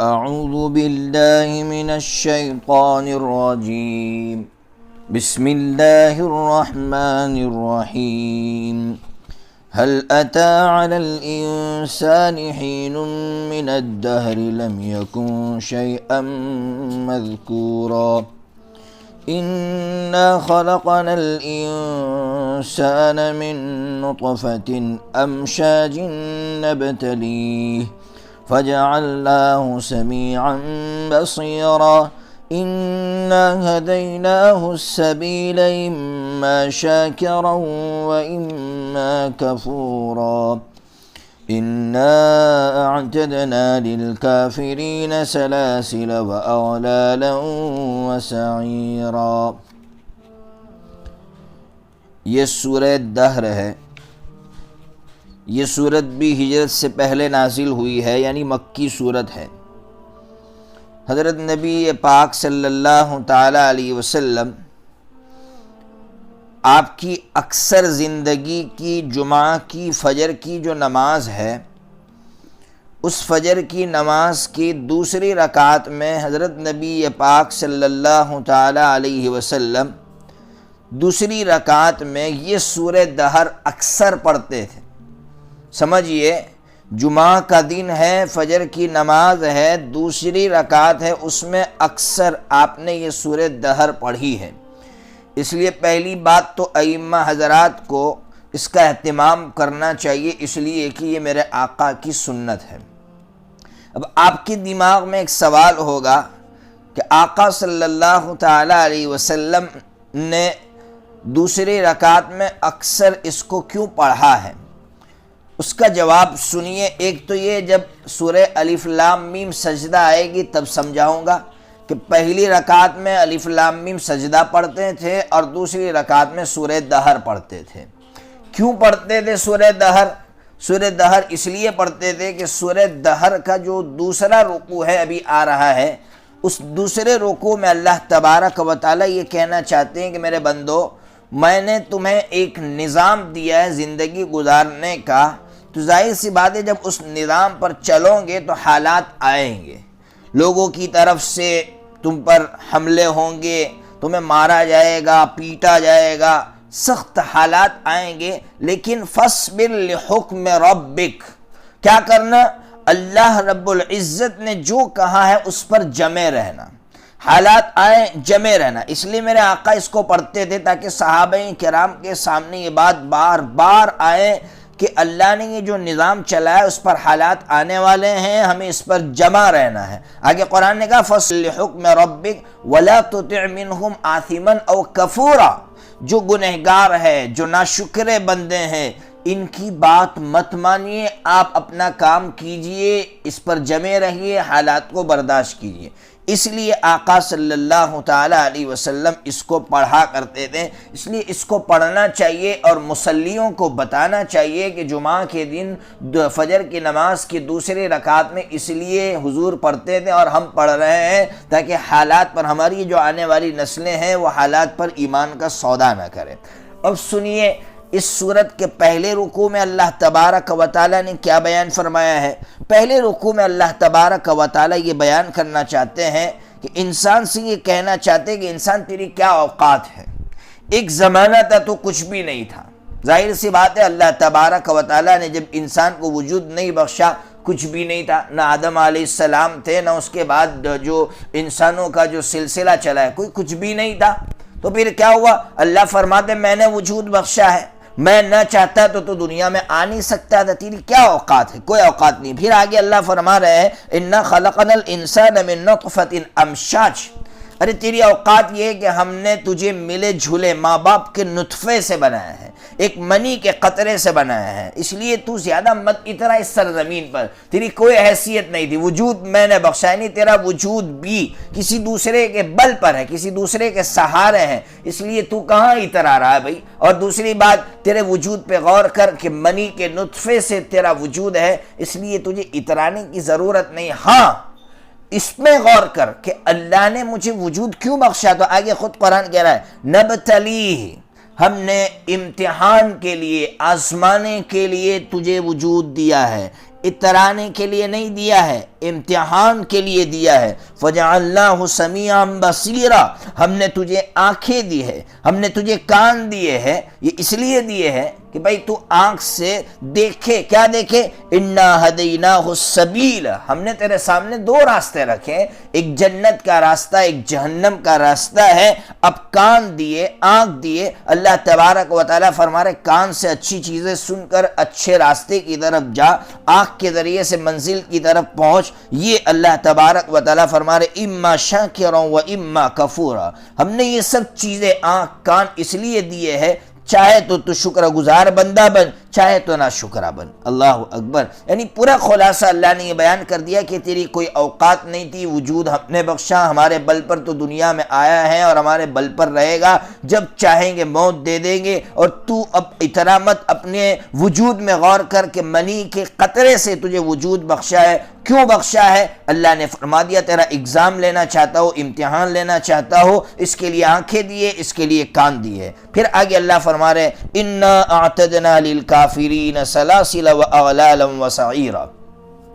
اعوذ باللہ من الشیطان الرجیم بسم اللہ الرحمن الرحیم هل أتى على الإنسان حين من الدهر لم يكن شيئا مذكورا إنا خلقنا الإنسان من نطفة أمشاج نبتليه فجعلناه سميعا بصيرا إنا هديناه السبيل إما شاكرا وإما كفورا إنا أعتدنا للكافرين سلاسل وأغلالا وسعيرا. یہ سورہ دہر ہے. یہ سورت بھی ہجرت سے پہلے نازل ہوئی ہے، یعنی مکی سورت ہے. حضرت نبی پاک صلی اللہ تعالی علیہ وسلم آپ کی اکثر زندگی کی جمعہ کی فجر کی جو نماز ہے، اس فجر کی نماز کی دوسری رکعت میں حضرت نبی پاک صلی اللہ تعالی علیہ وسلم دوسری رکعت میں یہ سورہ دہر اکثر پڑھتے تھے. سمجھیے، جمعہ کا دن ہے، فجر کی نماز ہے، دوسری رکعت ہے، اس میں اکثر آپ نے یہ سورہ دہر پڑھی ہے. اس لیے پہلی بات تو ائمہ حضرات کو اس کا اہتمام کرنا چاہیے، اس لیے کہ یہ میرے آقا کی سنت ہے. اب آپ کے دماغ میں ایک سوال ہوگا کہ آقا صلی اللہ تعالی علیہ وسلم نے دوسری رکعت میں اکثر اس کو کیوں پڑھا ہے؟ اس کا جواب سنیے. ایک تو یہ، جب سورہ الف لام میم سجدہ آئے گی تب سمجھاؤں گا کہ پہلی رکعت میں الف لام میم سجدہ پڑھتے تھے اور دوسری رکعت میں سورہ دہر پڑھتے تھے. کیوں پڑھتے تھے سورہ دہر؟ سورہ دہر اس لیے پڑھتے تھے کہ سورہ دہر کا جو دوسرا رکوع ہے ابھی آ رہا ہے، اس دوسرے رکوع میں اللہ تبارک و تعالی یہ کہنا چاہتے ہیں کہ میرے بندو، میں نے تمہیں ایک نظام دیا ہے زندگی گزارنے کا، تو ظاہر سی بات ہے جب اس نظام پر چلو گے تو حالات آئیں گے، لوگوں کی طرف سے تم پر حملے ہوں گے، تمہیں مارا جائے گا، پیٹا جائے گا، سخت حالات آئیں گے، لیکن فاصبر لحکم ربک، کیا کرنا؟ اللہ رب العزت نے جو کہا ہے اس پر جمے رہنا. حالات آئیں جمے رہنا. اس لیے میرے آقا اس کو پڑھتے تھے تاکہ صحابہ کرام کے سامنے یہ بات بار بار آئے کہ اللہ نے یہ جو نظام چلایا اس پر حالات آنے والے ہیں، ہمیں اس پر جمع رہنا ہے. آگے قرآن نے کہا فَصْلِ حُکْمِ رَبِّكَ وَلَا تُطِعْ مِنْهُمْ آثِمًا أَوْ كَفُورًا. جو گنہگار ہے، جو ناشکر بندے ہیں، ان کی بات مت مانیے، آپ اپنا کام کیجئے، اس پر جمے رہیے، حالات کو برداشت کیجئے. اس لیے آقا صلی اللہ تعالی علیہ وسلم اس کو پڑھا کرتے تھے. اس لیے اس کو پڑھنا چاہیے اور مصلیوں کو بتانا چاہیے کہ جمعہ کے دن فجر کی نماز کی دوسری رکعت میں اس لیے حضور پڑھتے تھے اور ہم پڑھ رہے ہیں تاکہ حالات پر، ہماری جو آنے والی نسلیں ہیں وہ حالات پر ایمان کا سودا نہ کریں. اب سنیے، اس سورت کے پہلے رکوع میں اللہ تبارک و تعالی نے کیا بیان فرمایا ہے؟ پہلے رکوع میں اللہ تبارک و تعالی یہ بیان کرنا چاہتے ہیں کہ انسان سے یہ کہنا چاہتے ہیں کہ انسان تیری کیا اوقات ہے. ایک زمانہ تھا تو کچھ بھی نہیں تھا. ظاہر سی بات ہے اللہ تبارک و تعالی نے جب انسان کو وجود نہیں بخشا، کچھ بھی نہیں تھا، نہ آدم علیہ السلام تھے، نہ اس کے بعد جو انسانوں کا جو سلسلہ چلا ہے، کوئی کچھ بھی نہیں تھا. تو پھر کیا ہوا؟ اللہ فرماتے میں نے وجود بخشا ہے، میں نہ چاہتا تو دنیا میں آ نہیں سکتا تھا. تیری کیا اوقات ہے؟ کوئی اوقات نہیں. پھر آگے اللہ فرما رہے ہیں اِنَّا خَلَقْنَا الْإِنسَانَ مِن نُطْفَةٍ أَمْشَاجٍ. ارے تیری اوقات یہ ہے کہ ہم نے تجھے ملے جھولے ماں باپ کے نطفے سے بنایا ہے، ایک منی کے قطرے سے بنایا ہے. اس لیے تو زیادہ مت اترا اس سرزمین پر، تیری کوئی حیثیت نہیں تھی. وجود میں نے بخشا، نہیں تیرا وجود بھی کسی دوسرے کے بل پر ہے، کسی دوسرے کے سہارے ہیں. اس لیے تو کہاں اترا رہا ہے بھائی؟ اور دوسری بات، تیرے وجود پہ غور کر کہ منی کے نطفے سے تیرا وجود ہے، اس لیے تجھے اترانے کی ضرورت نہیں. ہاں، اس میں غور کر کہ اللہ نے مجھے وجود کیوں بخشا. تو آگے خود قرآن کہہ رہا ہے نبتلیہ، ہم نے امتحان کے لیے، آزمانے کے لیے تجھے وجود دیا ہے. اترانے کے لیے نہیں دیا ہے، امتحان کے لیے دیا ہے۔ فَجَعَلْنَاهُ سَمِيعًا بَصِيرًا، ہم نے تجھے آنکھیں دی ہے، ہم نے تجھے کان دیے ہیں، یہ اس لیے دیے ہیں کہ بھائی تو آنکھ سے دیکھے۔ کیا دیکھے؟ اِنَّا هَدَيْنَاهُ السَّبِيلَ، ہم نے تیرے سامنے دو راستے رکھے، ایک جنت کا راستہ، ایک جہنم کا راستہ ہے۔ اب کان دیے، آنکھ دیے، اللہ تبارک و تعالیٰ فرما رہے کان سے اچھی چیزیں سن کر اچھے راستے کی طرف جا، آنکھ کے ذریعے سے منزل کی طرف پہنچ۔ یہ اللہ تبارک و تعالیٰ فرما رہے اما شاکرا و اما کفورا، ہم نے یہ سب چیزیں آنکھ کان اس لیے دیے ہیں چاہے تو شکر گزار بندہ بن، چاہے تو نہ شکرہ بن۔ اللہ اکبر، یعنی پورا خلاصہ اللہ نے یہ بیان کر دیا کہ تیری کوئی اوقات نہیں تھی، وجود ہم نے بخشا، ہمارے بل پر تو دنیا میں آیا ہے اور ہمارے بل پر رہے گا، جب چاہیں گے موت دے دیں گے۔ اور تو اب اتنا مت اپنے وجود میں غور کر کے منی کے قطرے سے تجھے وجود بخشا ہے، کیوں بخشا ہے؟ اللہ نے فرما دیا تیرا اگزام لینا چاہتا ہو، امتحان لینا چاہتا ہو، اس کے لیے آنکھیں دیے، اس کے لیے کان دیے۔ پھر آگے اللہ فرما رہے اِنَّا أَعْتَدْنَا لِلْكَافِرِينَ سَلَاسِلَ وَأَغْلَالًا وَسَعِيرًا۔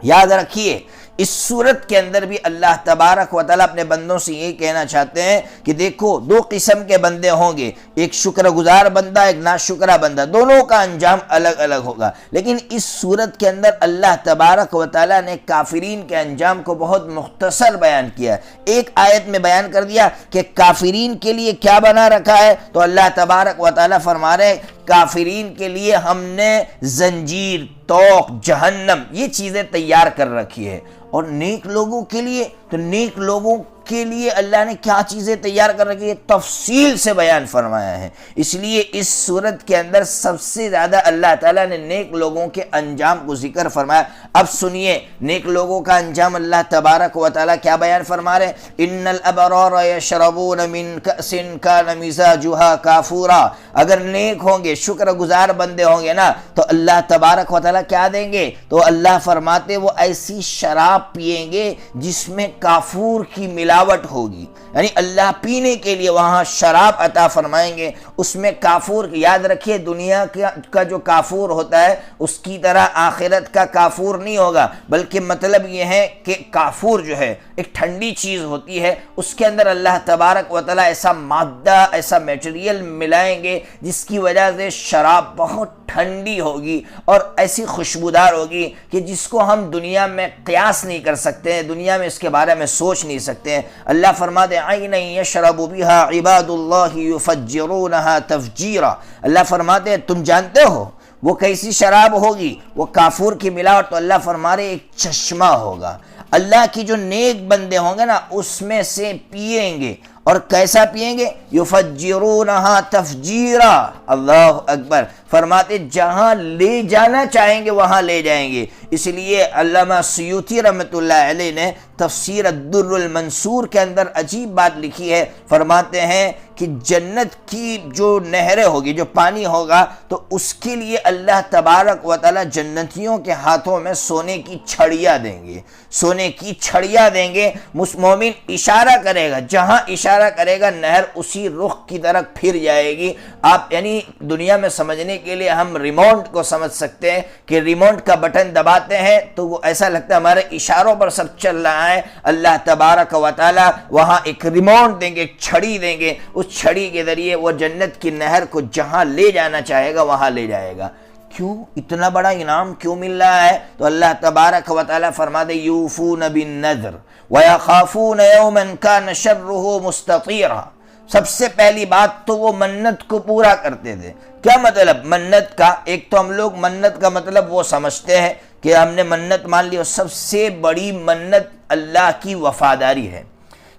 یاد رکھیے اس صورت کے اندر بھی اللہ تبارک و تعالیٰ اپنے بندوں سے یہ کہنا چاہتے ہیں کہ دیکھو دو قسم کے بندے ہوں گے، ایک شکر گزار بندہ، ایک ناشکرہ بندہ، دونوں کا انجام الگ الگ ہوگا۔ لیکن اس صورت کے اندر اللہ تبارک و تعالیٰ نے کافرین کے انجام کو بہت مختصر بیان کیا ہے۔ ایک آیت میں بیان کر دیا کہ کافرین کے لیے کیا بنا رکھا ہے، تو اللہ تبارک و تعالیٰ فرما رہے کافرین کے لیے ہم نے زنجیر، توق، جہنم، یہ چیزیں تیار کر رکھی ہے۔ اور نیک لوگوں کے لیے، تو نیک لوگوں کے لیے اللہ نے کیا چیزیں تیار کر رکھی ہے تفصیل سے بیان فرمایا ہے۔ اس لیے اس صورت کے اندر سب سے زیادہ اللہ تعالیٰ نے نیک لوگوں کے انجام کو ذکر فرمایا۔ اب سنیے نیک لوگوں کا انجام اللہ تبارک و تعالیٰ کیا بیان فرما رہے ان الابرار یشربون من کأس کان مزاجها کافورا، اگر نیک ہوں گے، شکر گزار بندے ہوں گے نا، تو اللہ تبارک و تعالیٰ کیا دیں گے؟ تو اللہ فرماتے وہ ایسی شراب پیئیں گے جس میں کافور کی ملاوٹ ہوگی، یعنی اللہ پینے کے لیے وہاں شراب عطا فرمائیں گے، اس میں کافور، یاد رکھیے دنیا کا جو کافور ہوتا ہے اس کی طرح آخرت کا کافور نہیں ہوگا، بلکہ مطلب یہ ہے کہ کافور جو ہے ایک ٹھنڈی چیز ہوتی ہے، اس کے اندر اللہ تبارک و تعالیٰ ایسا مادہ، ایسا میٹیریل ملائیں گے جس کی وجہ سے شراب بہت ٹھنڈی ہوگی اور ایسی خوشبودار ہوگی کہ جس کو ہم دنیا میں قیاس نہیں کر سکتے ہیں، دنیا میں اس کے بارے میں سوچ نہیں سکتے ہیں۔ اللہ فرماتے عینا یشرب بها عباد اللہ یفجرونها تفجیرا، اللہ فرماتے تم جانتے ہو وہ کیسی شراب ہوگی؟ وہ کافور کی ملاوٹ، تو اللہ فرما رہے ایک چشمہ ہوگا، اللہ کی جو نیک بندے ہوں گے نا اس میں سے پیئیں گے، اور کیسا پیئیں گے؟ یفجرونہا تفجیرا، اللہ اکبر، فرماتے جہاں لے جانا چاہیں گے وہاں لے جائیں گے۔ اس لیے علامہ سیوطی رحمۃ اللہ علیہ نے تفسیر الدر المنصور کے اندر عجیب بات لکھی ہے، فرماتے ہیں کہ جنت کی جو نہریں ہوگی، جو پانی ہوگا، تو اس کے لیے اللہ تبارک و تعالیٰ جنتیوں کے ہاتھوں میں سونے کی چھڑیاں دیں گے، سونے کی چھڑیاں دیں گے۔ مومن اشارہ کرے گا، جہاں اشارہ کرے گا نہر اسی رخ کی طرف پھر جائے گی۔ آپ یعنی دنیا میں سمجھنے کے لیے ہم ریموٹ کو سمجھ سکتے ہیں کہ ریموٹ کا بٹن دباتے ہیں تو وہ ایسا لگتا ہے ہمارے اشاروں پر سب چل رہا ہے۔ اللہ تبارک و تعالیٰ وہاں ایک ریموٹ دیں گے، ایک چھڑی دیں گے، اس چھڑی کے ذریعے وہ جنت کی نہر کو جہاں لے جانا چاہے گا وہاں لے جائے گا۔ کیوں اتنا بڑا انعام کیوں مل رہا ہے؟ تو اللہ تبارک و تعالیٰ فرما دے یوفون بالنذر ویخافون یوما کان شرہ مستطیرا، سب سے پہلی بات تو وہ منت کو پورا کرتے تھے۔ کیا مطلب منت کا؟ ایک تو ہم لوگ منت کا مطلب وہ سمجھتے ہیں کہ ہم نے منت مان لی، اور سب سے بڑی منت اللہ کی وفاداری ہے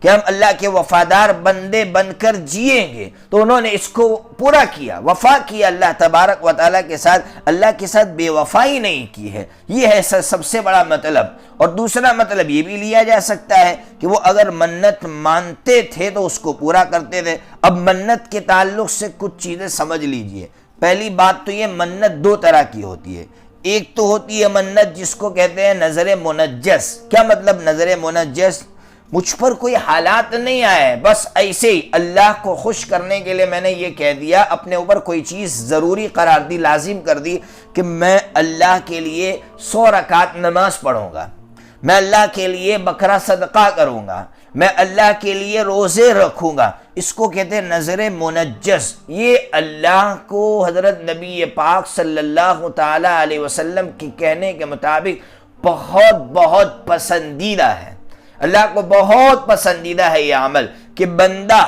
کہ ہم اللہ کے وفادار بندے بن کر جئیں گے، تو انہوں نے اس کو پورا کیا، وفا کیا اللہ تبارک و تعالیٰ کے ساتھ، اللہ کے ساتھ بے وفائی نہیں کی ہے، یہ ہے سب سے بڑا مطلب۔ اور دوسرا مطلب یہ بھی لیا جا سکتا ہے کہ وہ اگر منت مانتے تھے تو اس کو پورا کرتے تھے۔ اب منت کے تعلق سے کچھ چیزیں سمجھ لیجئے۔ پہلی بات تو یہ منت دو طرح کی ہوتی ہے، ایک تو ہوتی ہے منت جس کو کہتے ہیں نظر منجس۔ کیا مطلب نظر منجس؟ مجھ پر کوئی حالات نہیں آئے، بس ایسے ہی اللہ کو خوش کرنے کے لیے میں نے یہ کہہ دیا، اپنے اوپر کوئی چیز ضروری قرار دی، لازم کر دی کہ میں اللہ کے لیے 100 رکعت نماز پڑھوں گا، میں اللہ کے لیے بکرا صدقہ کروں گا، میں اللہ کے لیے روزے رکھوں گا، اس کو کہتے ہیں نظر منجز۔ یہ اللہ کو حضرت نبی پاک صلی اللہ تعالی علیہ وسلم کے کہنے کے مطابق بہت بہت پسندیدہ ہے، اللہ کو بہت پسندیدہ ہے یہ عمل کہ بندہ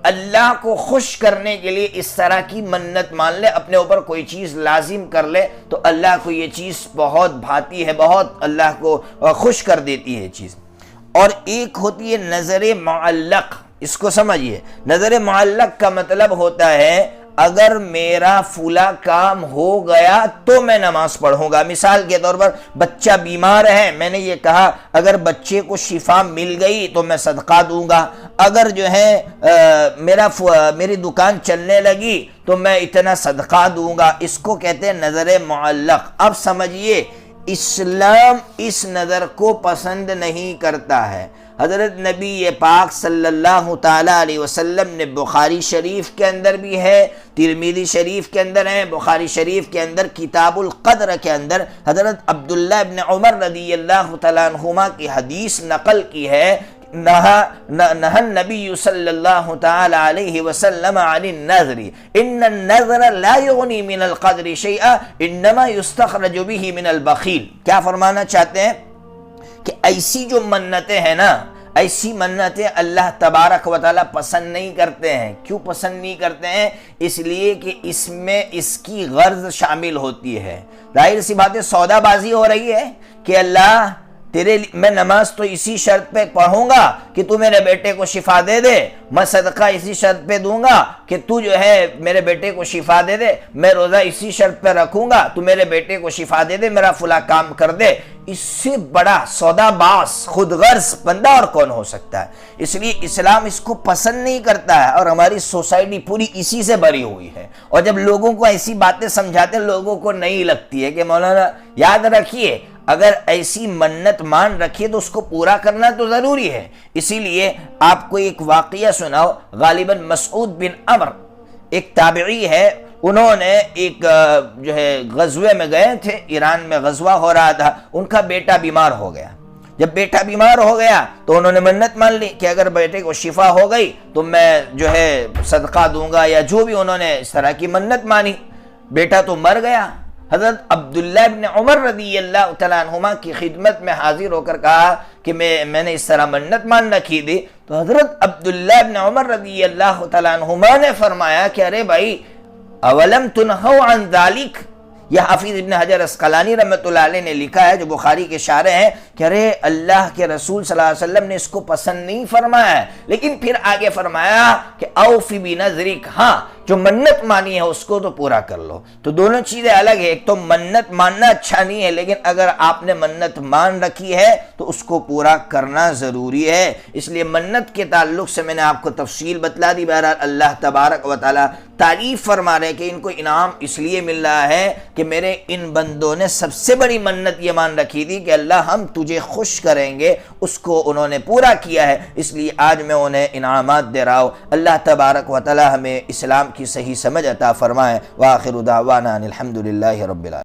اللہ کو خوش کرنے کے لیے اس طرح کی منت مان لے، اپنے اوپر کوئی چیز لازم کر لے تو اللہ کو یہ چیز بہت بھاتی ہے، بہت اللہ کو خوش کر دیتی ہے یہ چیز۔ اور ایک ہوتی ہے نظر معلق، اس کو سمجھیے، نظر معلق کا مطلب ہوتا ہے اگر میرا فلاں کام ہو گیا تو میں نماز پڑھوں گا۔ مثال کے طور پر بچہ بیمار ہے، میں نے یہ کہا اگر بچے کو شفا مل گئی تو میں صدقہ دوں گا، اگر جو ہے میری دکان چلنے لگی تو میں اتنا صدقہ دوں گا، اس کو کہتے ہیں نظر معلق۔ اب سمجھیے اسلام اس نظر کو پسند نہیں کرتا ہے۔ حضرت نبی پاک صلی اللہ تعالی علیہ وسلم نے بخاری شریف کے اندر بھی ہے، ترمذی شریف کے اندر ہے، بخاری شریف کے اندر کتاب القدر کے اندر حضرت عبداللہ ابن عمر رضی اللہ تعالیٰ عنہما کی حدیث نقل کی ہے، نہى النبی صلی اللہ تعالی علیہ وسلم عن النذر ان النذر لا یغنی من القدر شیئا انما یستخرج به من البخیل۔ کیا فرمانا چاہتے ہیں کہ ایسی جو منتیں ہیں نا، ایسی منتیں اللہ تبارک و تعالیٰ پسند نہیں کرتے ہیں۔ کیوں پسند نہیں کرتے ہیں؟ اس لیے کہ اس میں اس کی غرض شامل ہوتی ہے۔ ظاہر سی بات ہے، سودا بازی ہو رہی ہے کہ اللہ میں نماز تو اسی شرط پہ پڑھوں گا کہ تو میرے بیٹے کو شفا دے دے، میں صدقہ اسی شرط پہ دوں گا کہ تو جو ہے میرے بیٹے کو شفا دے دے، میں روزہ اسی شرط پہ رکھوں گا تو میرے بیٹے کو شفا دے دے، میرا فلاں کام کر دے۔ اس سے بڑا سودا باز خود غرض بندہ اور کون ہو سکتا ہے؟ اس لیے اسلام اس کو پسند نہیں کرتا ہے، اور ہماری سوسائٹی پوری اسی سے بھری ہوئی ہے۔ اور جب لوگوں کو ایسی باتیں سمجھاتے لوگوں کو نہیں لگتی ہے کہ مولانا یاد رکھیے اگر ایسی منت مان رکھیے تو اس کو پورا کرنا تو ضروری ہے۔ اسی لیے آپ کو ایک واقعہ سناؤ، غالباً مسعود بن عمر ایک تابعی ہے، انہوں نے ایک جو ہے غزوے میں گئے تھے، ایران میں غزوہ ہو رہا تھا، ان کا بیٹا بیمار ہو گیا۔ جب بیٹا بیمار ہو گیا تو انہوں نے منت مان لی کہ اگر بیٹے کو شفا ہو گئی تو میں جو ہے صدقہ دوں گا، یا جو بھی انہوں نے اس طرح کی منت مانی۔ بیٹا تو مر گیا۔ حضرت عبداللہ ابن عمر رضی اللہ تعالیٰ عنہما کی خدمت میں حاضر ہو کر کہا کہ میں نے اس طرح منت مان رکھی تھی، تو حضرت عبداللہ ابن عمر رضی اللہ تعالیٰ عنہما نے فرمایا کہ ارے بھائی اولم تنہو عن ذالک، یہ حافظ ابن حجر عسقلانی رحمۃ اللہ علیہ نے لکھا ہے جو بخاری کے شارح ہیں کہ ارے اللہ کے رسول صلی اللہ علیہ وسلم نے اس کو پسند نہیں فرمایا ہے، لیکن پھر آگے فرمایا کہ اوفی بنذرک، ہاں جو منت مانی ہے اس کو تو پورا کر لو۔ تو دونوں چیزیں الگ ہے، ایک تو منت ماننا اچھا نہیں ہے، لیکن اگر آپ نے منت مان رکھی ہے تو اس کو پورا کرنا ضروری ہے۔ اس لیے منت کے تعلق سے میں نے آپ کو تفصیل بتلا دی۔ بہرحال اللہ تبارک و تعالیٰ تعریف فرما رہے کہ ان کو انعام اس لیے مل رہا ہے کہ میرے ان بندوں نے سب سے بڑی منت یہ مان رکھی تھی کہ اللہ ہم تجھے خوش کریں گے، اس کو انہوں نے پورا کیا ہے، اس لیے آج میں انہیں انعامات دے رہا ہوں۔ اللہ تبارک و تعالیٰ ہمیں اسلام کی صحیح سمجھ عطا فرمائے۔ وآخر دعوانا الحمدللہ رب العالمین۔